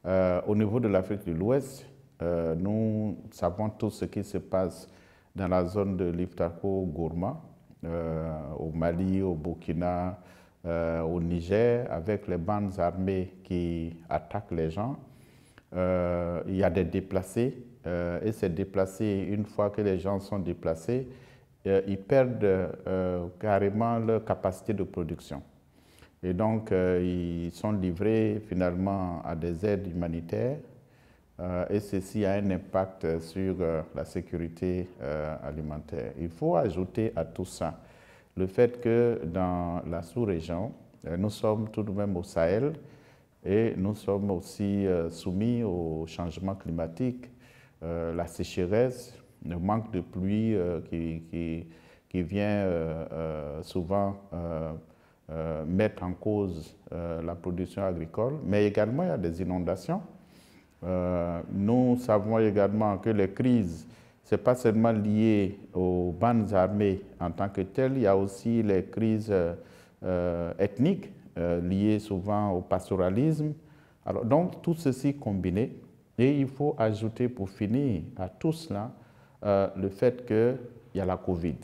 Au niveau de l'Afrique de l'Ouest, nous savons tout ce qui se passe dans la zone de l'Iptako-Gourma, au Mali, au Burkina, au Niger, avec les bandes armées qui attaquent les gens. Il y a des déplacés, et ces déplacés, une fois que les gens sont déplacés, ils perdent carrément leur capacité de production. Et donc, ils sont livrés finalement à des aides humanitaires, et ceci a un impact sur la sécurité alimentaire. Il faut ajouter à tout ça le fait que dans la sous-région, nous sommes tout de même au Sahel et nous sommes aussi soumis au changement climatique, la sécheresse, le manque de pluie qui vient souvent mettre en cause la production agricole, mais également il y a des inondations. Nous savons également que les crises, ce n'est pas seulement lié aux bandes armées en tant que telles, il y a aussi les crises ethniques liées souvent au pastoralisme. Alors, donc, tout ceci combiné, et il faut ajouter pour finir à tout cela le fait qu'il y a la Covid.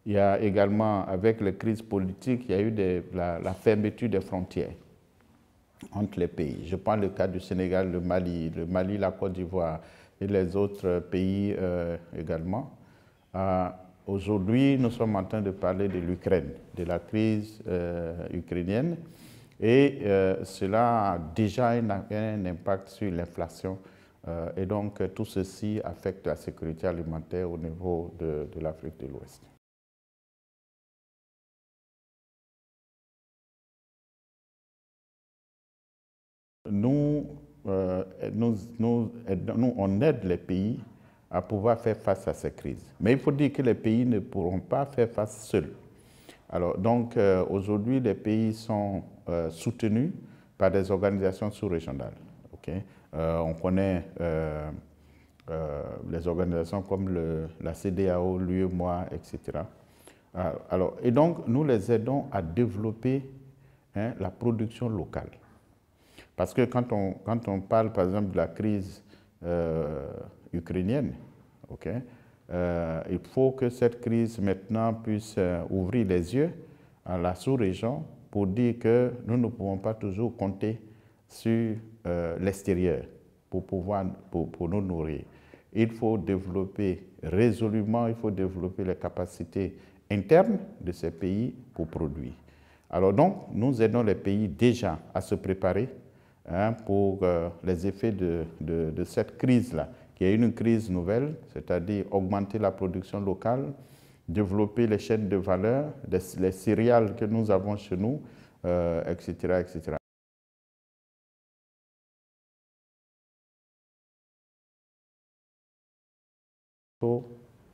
Il y a également, avec les crises politiques, il y a eu la fermeture des frontières entre les pays. Je prends le cas du Sénégal, le Mali, la Côte d'Ivoire et les autres pays également. Aujourd'hui, nous sommes en train de parler de l'Ukraine, de la crise ukrainienne, et cela a déjà un impact sur l'inflation. Et donc, tout ceci affecte la sécurité alimentaire au niveau de l'Afrique de l'Ouest. Nous, on aide les pays à pouvoir faire face à ces crises. Mais il faut dire que les pays ne pourront pas faire face seuls. Alors, donc, aujourd'hui, les pays sont soutenus par des organisations sous-régionales. Okay? On connaît les organisations comme la CEDEAO, l'UEMOA, etc. Alors, et donc, nous les aidons à développer la production locale. Parce que quand on parle, par exemple, de la crise ukrainienne, okay, il faut que cette crise maintenant puisse ouvrir les yeux à la sous-région pour dire que nous ne pouvons pas toujours compter sur l'extérieur pour nous nourrir. Il faut développer résolument, il faut développer les capacités internes de ces pays pour produire. Alors donc, nous aidons les pays déjà à se préparer pour les effets de cette crise-là, qui est une crise nouvelle, c'est-à-dire augmenter la production locale, développer les chaînes de valeur, les céréales que nous avons chez nous, etc., etc.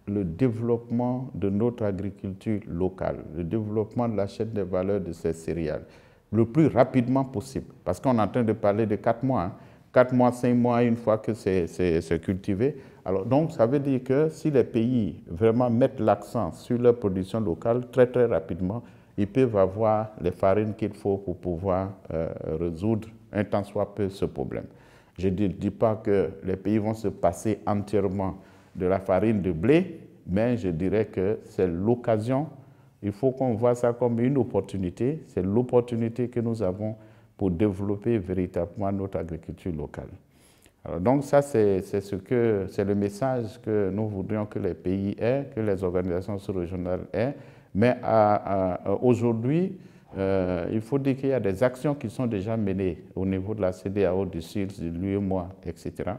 Le développement de notre agriculture locale, le développement de la chaîne de valeur de ces céréales, le plus rapidement possible. Parce qu'on est en train de parler de 4 mois. Hein. 4 mois, 5 mois, une fois que c'est cultivé. Alors, donc, ça veut dire que si les pays vraiment mettent l'accent sur leur production locale, très, très rapidement, ils peuvent avoir les farines qu'il faut pour pouvoir résoudre un tant soit peu ce problème. Je ne dis pas que les pays vont se passer entièrement de la farine de blé, mais je dirais que c'est l'occasion. Il faut qu'on voit ça comme une opportunité. C'est l'opportunité que nous avons pour développer véritablement notre agriculture locale. Alors donc ça, c'est le message que nous voudrions que les pays aient, que les organisations sous-régionales aient. Mais aujourd'hui, il faut dire qu'il y a des actions qui sont déjà menées au niveau de la CEDEAO, du CILS, de l'UEMOA, etc.,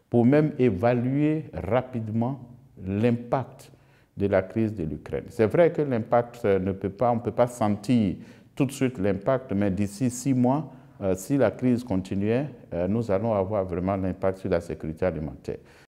pour même évaluer rapidement l'impact de la crise de l'Ukraine. C'est vrai que l'impact on ne peut pas sentir tout de suite l'impact, mais d'ici 6 mois, si la crise continuait, nous allons avoir vraiment l'impact sur la sécurité alimentaire.